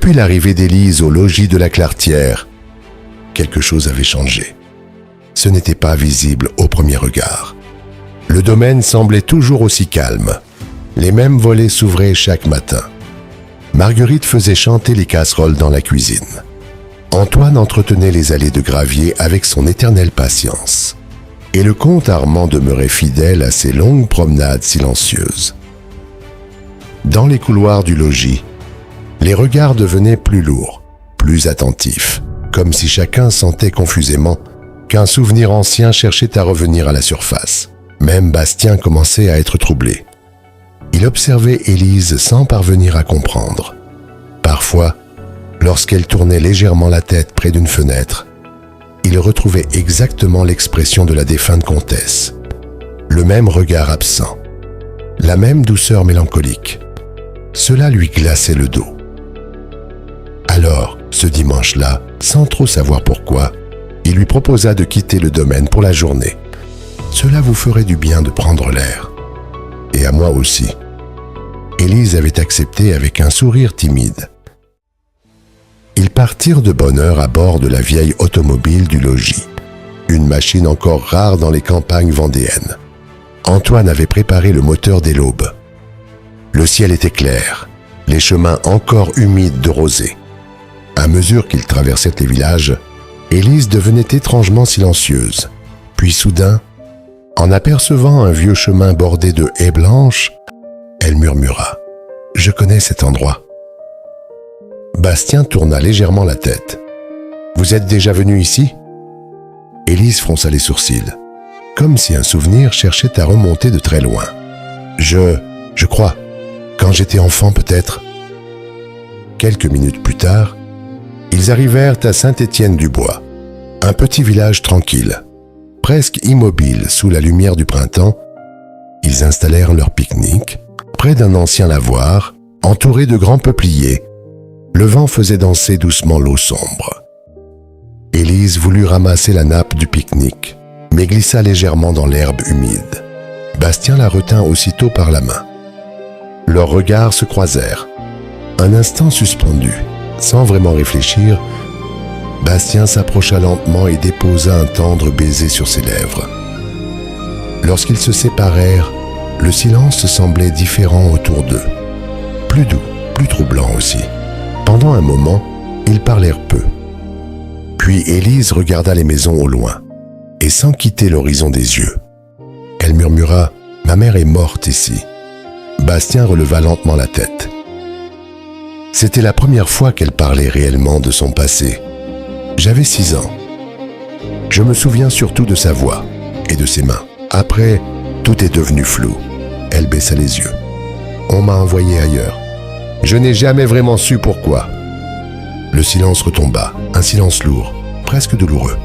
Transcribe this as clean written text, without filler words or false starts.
Depuis l'arrivée d'Élise au logis de la Claretière, quelque chose avait changé. Ce n'était pas visible au premier regard. Le domaine semblait toujours aussi calme. Les mêmes volets s'ouvraient chaque matin. Marguerite faisait chanter les casseroles dans la cuisine. Antoine entretenait les allées de gravier avec son éternelle patience. Et le comte Armand demeurait fidèle à ses longues promenades silencieuses. Dans les couloirs du logis, les regards devenaient plus lourds, plus attentifs, comme si chacun sentait confusément qu'un souvenir ancien cherchait à revenir à la surface. Même Bastien commençait à être troublé. Il observait Élise sans parvenir à comprendre. Parfois, lorsqu'elle tournait légèrement la tête près d'une fenêtre, il retrouvait exactement l'expression de la défunte comtesse. Le même regard absent, la même douceur mélancolique. Cela lui glaçait le dos. Alors, ce dimanche-là, sans trop savoir pourquoi, il lui proposa de quitter le domaine pour la journée. Cela vous ferait du bien de prendre l'air. Et à moi aussi. Élise avait accepté avec un sourire timide. Ils partirent de bonne heure à bord de la vieille automobile du logis, une machine encore rare dans les campagnes vendéennes. Antoine avait préparé le moteur dès l'aube. Le ciel était clair, les chemins encore humides de rosée. À mesure qu'ils traversaient les villages, Élise devenait étrangement silencieuse. Puis soudain, en apercevant un vieux chemin bordé de haies blanches, elle murmura « Je connais cet endroit ». Bastien tourna légèrement la tête. « Vous êtes déjà venu ici ?» Élise fronça les sourcils, comme si un souvenir cherchait à remonter de très loin. « Je crois, quand j'étais enfant peut-être. » Quelques minutes plus tard, ils arrivèrent à Saint-Étienne-du-Bois, un petit village tranquille. Presque immobile sous la lumière du printemps, ils installèrent leur pique-nique près d'un ancien lavoir, entouré de grands peupliers. Le vent faisait danser doucement l'eau sombre. Élise voulut ramasser la nappe du pique-nique, mais glissa légèrement dans l'herbe humide. Bastien la retint aussitôt par la main. Leurs regards se croisèrent. Un instant suspendu, sans vraiment réfléchir, Bastien s'approcha lentement et déposa un tendre baiser sur ses lèvres. Lorsqu'ils se séparèrent, le silence semblait différent autour d'eux. Plus doux, plus troublant aussi. Pendant un moment, ils parlèrent peu. Puis Élise regarda les maisons au loin, et sans quitter l'horizon des yeux. Elle murmura « Ma mère est morte ici ». Bastien releva lentement la tête. C'était la première fois qu'elle parlait réellement de son passé. J'avais 6 ans. Je me souviens surtout de sa voix et de ses mains. Après, tout est devenu flou. Elle baissa les yeux. On m'a envoyé ailleurs. Je n'ai jamais vraiment su pourquoi. Le silence retomba, un silence lourd, presque douloureux.